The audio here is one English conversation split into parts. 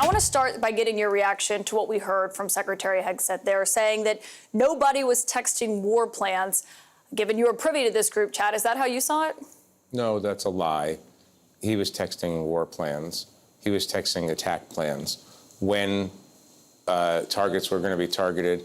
want to start by getting your reaction to what we heard from Secretary Hegseth. They're saying that nobody was texting war plans. Given you were privy to this group chat, is that how you saw it? No, that's a lie. He was texting war plans. He was texting attack plans. When targets were going to be targeted,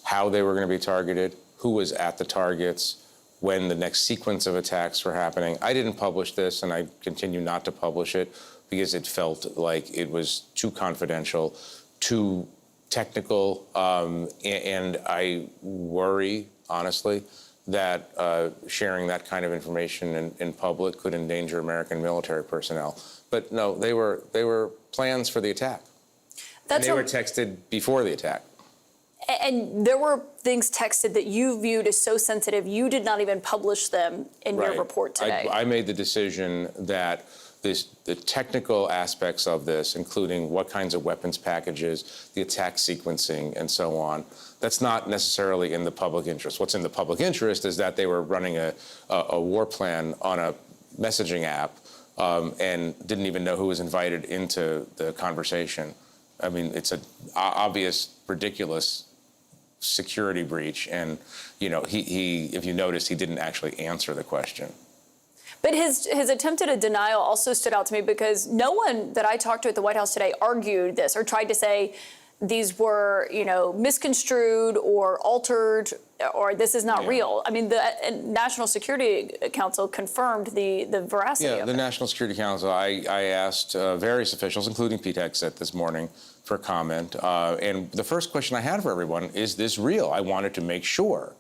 how they were going to be targeted, who was at the targets, when the next sequence of attacks were happening. I didn't publish this, and I continue not to publish it because it felt like it was too confidential, too technical, and I worry, honestly, that sharing that kind of information in public could endanger American military personnel. But no, they were plans for the attack. And they were texted before the attack. And there were things texted that you viewed as so sensitive, you did not even publish them in your report today. I made the decision that the technical aspects of this, including what kinds of weapons packages, the attack sequencing, and so on, that's not necessarily in the public interest. What's in the public interest is that they were running a war plan on a messaging app and didn't even know who was invited into the conversation. I mean, it's an obvious, ridiculous security breach, and he if you noticed, he didn't actually answer the question. But his attempt at a denial also stood out to me because no one that I talked to at the White House today argued this or tried to say these were, misconstrued or altered or this is not real. I mean, the National Security Council confirmed the veracity of it. Yeah, the National Security Council, I asked various officials, including Pete Hegseth this morning, for comment. And the first question I had for everyone, is this real? I wanted to make sure,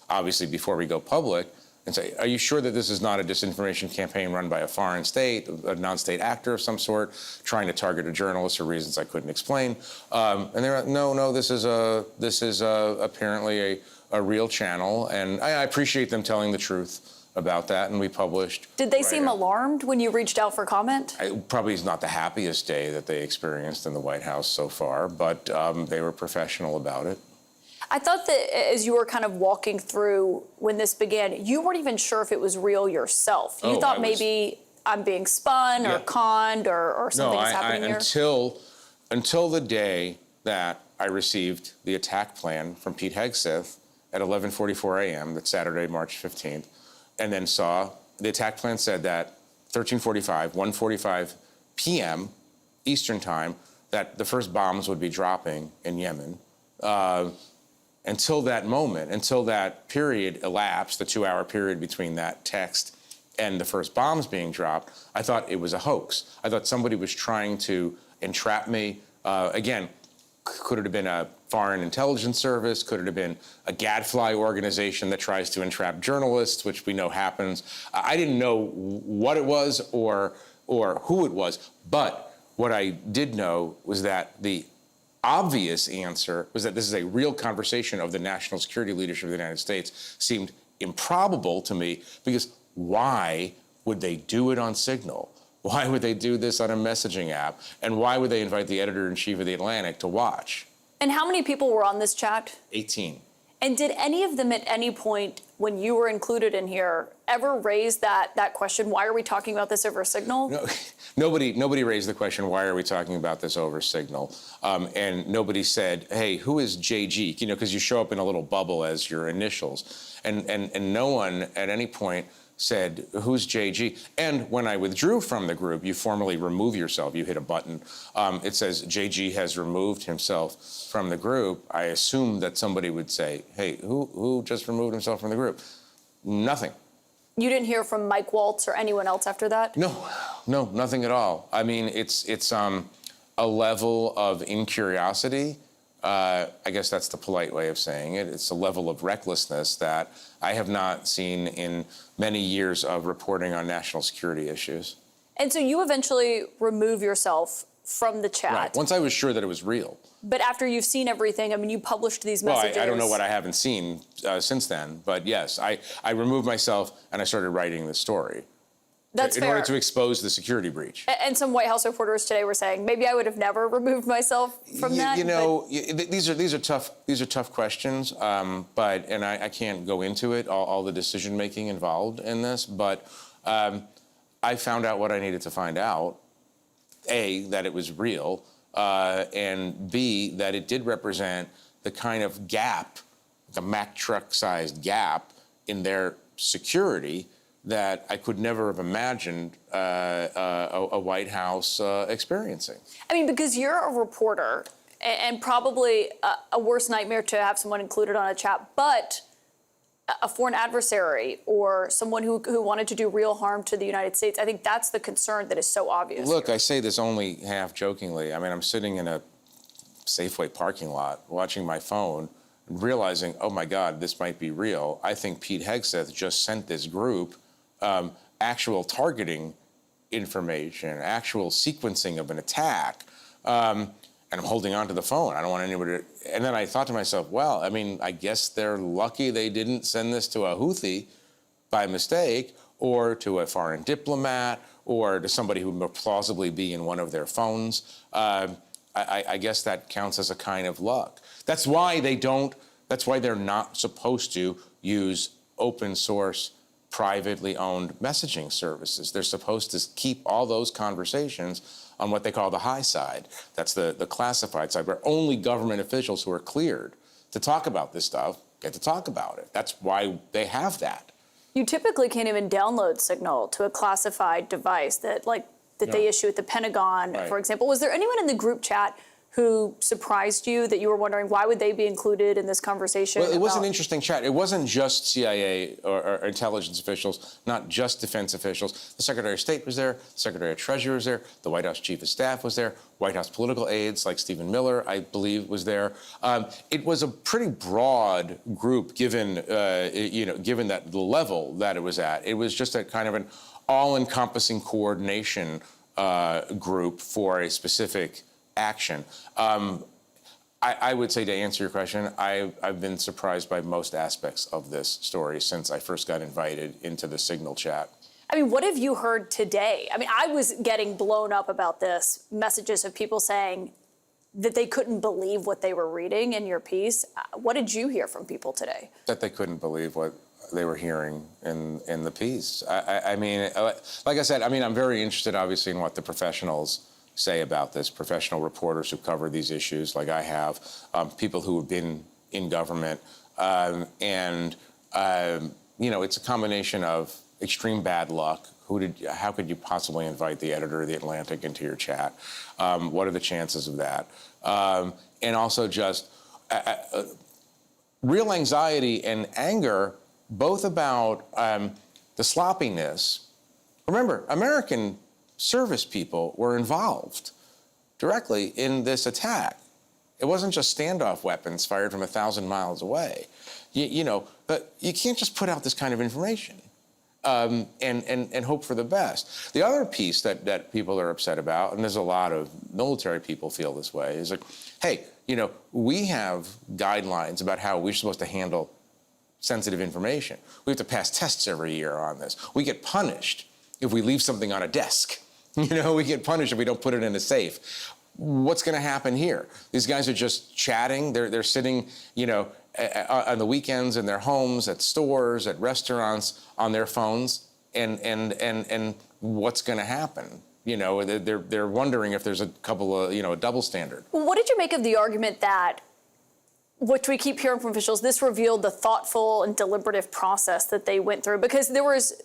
obviously, before we go public, and say, are you sure that this is not a disinformation campaign run by a foreign state, a non-state actor of some sort, trying to target a journalist for reasons I couldn't explain? And they're like, no, this is apparently a real channel, and I appreciate them telling the truth about that, and we published. Did they seem alarmed when you reached out for comment? Probably is not the happiest day that they experienced in the White House so far, but they were professional about it. I thought that as you were kind of walking through when this began, you weren't even sure if it was real yourself. You thought maybe I'm being spun or conned or something is happening here? Until the day that I received the attack plan from Pete Hegseth at 11:44 a.m., that's Saturday, March 15th, and then saw the attack plan said that 1:45 p.m. Eastern time, that the first bombs would be dropping in Yemen. Until that moment, until that period elapsed, the 2-hour period between that text and the first bombs being dropped, I thought it was a hoax. I thought somebody was trying to entrap me. Again, could it have been a foreign intelligence service? Could it have been a gadfly organization that tries to entrap journalists, which we know happens? I didn't know what it was or who it was, but what I did know was that the obvious answer was that this is a real conversation of the national security leadership of the United States. Seemed improbable to me because why would they do it on Signal? Why would they do this on a messaging app? And why would they invite the editor-in-chief of The Atlantic to watch? And how many people were on this chat? 18. And did any of them at any point when you were included in here ever raise that question, why are we talking about this over Signal? No, nobody raised the question, why are we talking about this over Signal? And nobody said, hey, who is JG? Because you show up in a little bubble as your initials. And no one at any point said, who's JG? And when I withdrew from the group, you formally remove yourself. You hit a button. It says JG has removed himself from the group. I assumed that somebody would say, hey, who just removed himself from the group? Nothing. You didn't hear from Mike Waltz or anyone else after that? No, nothing at all. I mean, it's a level of incuriosity. I guess that's the polite way of saying it. It's a level of recklessness that I have not seen in many years of reporting on national security issues. And so you eventually remove yourself from the chat. Right, once I was sure that it was real. But after you've seen everything, I mean, you published these messages. Well, I don't know what I haven't seen since then, but yes, I removed myself and I started writing the story. That's fair. In order to expose the security breach. And some White House reporters today were saying, maybe I would have never removed myself from that. These are tough questions, but I can't go into it, all the decision making involved in this, but I found out what I needed to find out. A, that it was real, and B, that it did represent the kind of gap, the Mack truck-sized gap in their security that I could never have imagined a White House experiencing. I mean, because you're a reporter, and probably a worse nightmare to have someone included on a chat, but a foreign adversary or someone who wanted to do real harm to the United States. I think that's the concern that is so obvious. Look, here. I say this only half jokingly. I mean, I'm sitting in a Safeway parking lot watching my phone and realizing, oh my God, this might be real. I think Pete Hegseth just sent this group actual targeting information, actual sequencing of an attack. And I'm holding on to the phone. I don't want anybody to... And then I thought to myself, well, I mean, I guess they're lucky they didn't send this to a Houthi by mistake, or to a foreign diplomat, or to somebody who would plausibly be in one of their phones. I guess that counts as a kind of luck. That's why they're not supposed to use open source, privately owned messaging services. They're supposed to keep all those conversations on what they call the high side. That's the classified side, where only government officials who are cleared to talk about this stuff get to talk about it. That's why they have that. You typically can't even download signal to a classified device that they issue at the Pentagon, Right. for example. Was there anyone in the group chat who surprised you that you were wondering why would they be included in this conversation? Well, it was an interesting chat. It wasn't just CIA or intelligence officials, not just defense officials. The Secretary of State was there, the Secretary of Treasury was there, the White House Chief of Staff was there, White House political aides like Stephen Miller, I believe, was there. It was a pretty broad group, given that the level that it was at. It was just a kind of an all-encompassing coordination group for a specific action. I would say, to answer your question, I've been surprised by most aspects of this story since I first got invited into the Signal chat. I mean, what have you heard today? I mean, I was getting blown up about this, messages of people saying that they couldn't believe what they were reading in your piece. What did you hear from people today? That they couldn't believe what they were hearing in the piece. I mean, like I said, I mean, I'm very interested, obviously, in what the professionals say about this, professional reporters who cover these issues like I have, people who have been in government. It's a combination of extreme bad luck. How could you possibly invite the editor of The Atlantic into your chat? What are the chances of that? And also just real anxiety and anger, both about the sloppiness. Remember, American service people were involved directly in this attack. It wasn't just standoff weapons fired from 1,000 miles away. But you can't just put out this kind of information and hope for the best. The other piece that people are upset about, and there's a lot of military people feel this way, is like, hey, we have guidelines about how we're supposed to handle sensitive information. We have to pass tests every year on this. We get punished if we leave something on a desk. We get punished if we don't put it in a safe. What's going to happen here? These guys are just chatting. They're sitting, on the weekends in their homes, at stores, at restaurants, on their phones, and what's going to happen? They're wondering if there's a couple of, a double standard. Well, what did you make of the argument that, which we keep hearing from officials, this revealed the thoughtful and deliberative process that they went through? Because there was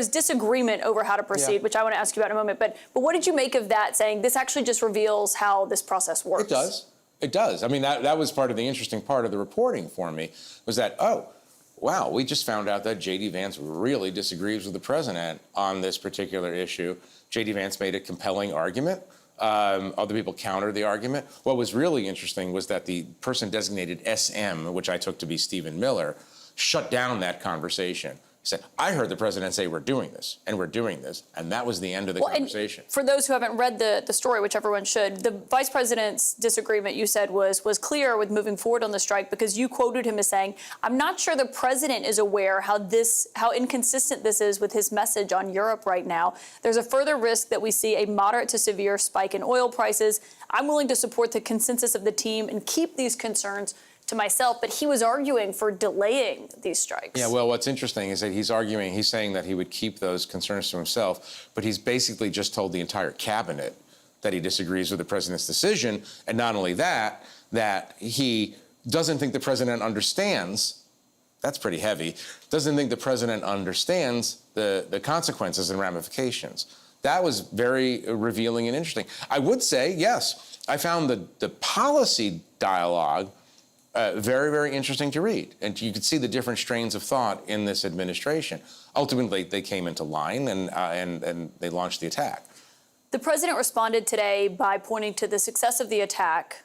disagreement over how to proceed, which I want to ask you about in a moment. But what did you make of that, saying this actually just reveals how this process works? It does. It does. I mean, that was part of the interesting part of the reporting for me, was that, oh, wow, we just found out that J.D. Vance really disagrees with the president on this particular issue. J.D. Vance made a compelling argument. Other people countered the argument. What was really interesting was that the person designated SM, which I took to be Stephen Miller, shut down that conversation. He said, I heard the president say we're doing this, and that was the end of the conversation. And for those who haven't read the story, which everyone should, the vice president's disagreement, you said, was clear with moving forward on the strike, because you quoted him as saying, I'm not sure the president is aware how inconsistent this is with his message on Europe right now. There's a further risk that we see a moderate to severe spike in oil prices. I'm willing to support the consensus of the team and keep these concerns to myself, but he was arguing for delaying these strikes. Yeah, well, what's interesting is that he's saying that he would keep those concerns to himself, but he's basically just told the entire cabinet that he disagrees with the president's decision, and not only that, that he doesn't think the president understands. That's pretty heavy. Doesn't think the president understands the consequences and ramifications. That was very revealing and interesting. I would say, yes, I found the policy dialogue very, very interesting to read. And you could see the different strains of thought in this administration. Ultimately, they came into line and they launched the attack. The president responded today by pointing to the success of the attack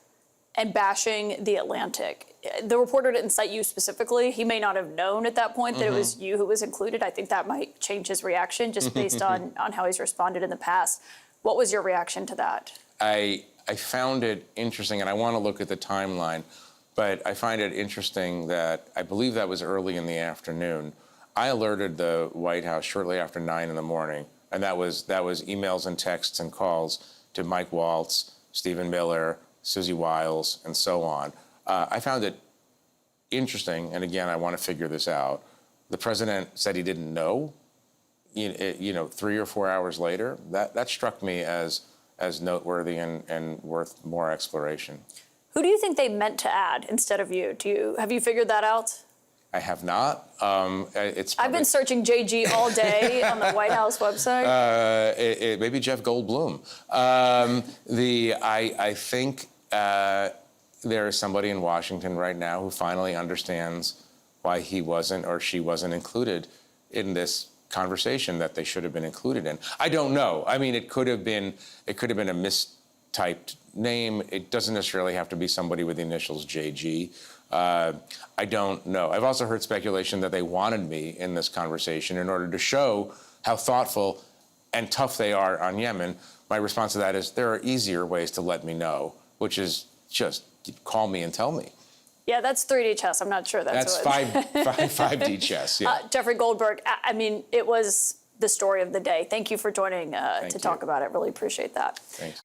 and bashing the Atlantic. The reporter didn't cite you specifically. He may not have known at that point that it was you who was included. I think that might change his reaction just based on how he's responded in the past. What was your reaction to that? I found it interesting, and I want to look at the timeline, but I find it interesting that I believe that was early in the afternoon. I alerted the White House shortly after 9 in the morning, and that was emails and texts and calls to Mike Waltz, Stephen Miller, Susie Wiles, and so on. I found it interesting, and again, I want to figure this out. The president said he didn't know, 3 or 4 hours later. That struck me as noteworthy and worth more exploration. Who do you think they meant to add instead of you? Have you figured that out? I have not. I've been searching JG all day on the White House website. Maybe Jeff Goldblum. I think there is somebody in Washington right now who finally understands why he wasn't or she wasn't included in this conversation that they should have been included in. I don't know. I mean, it could have been a mistyped name. It doesn't necessarily have to be somebody with the initials JG. I don't know. I've also heard speculation that they wanted me in this conversation in order to show how thoughtful and tough they are on Yemen. My response to that is there are easier ways to let me know, which is just call me and tell me. Yeah, that's 3D chess. I'm not sure that's 5D chess. Yeah. Jeffrey Goldberg, I mean, it was the story of the day. Thank you for joining to talk about it. Really appreciate that. Thanks.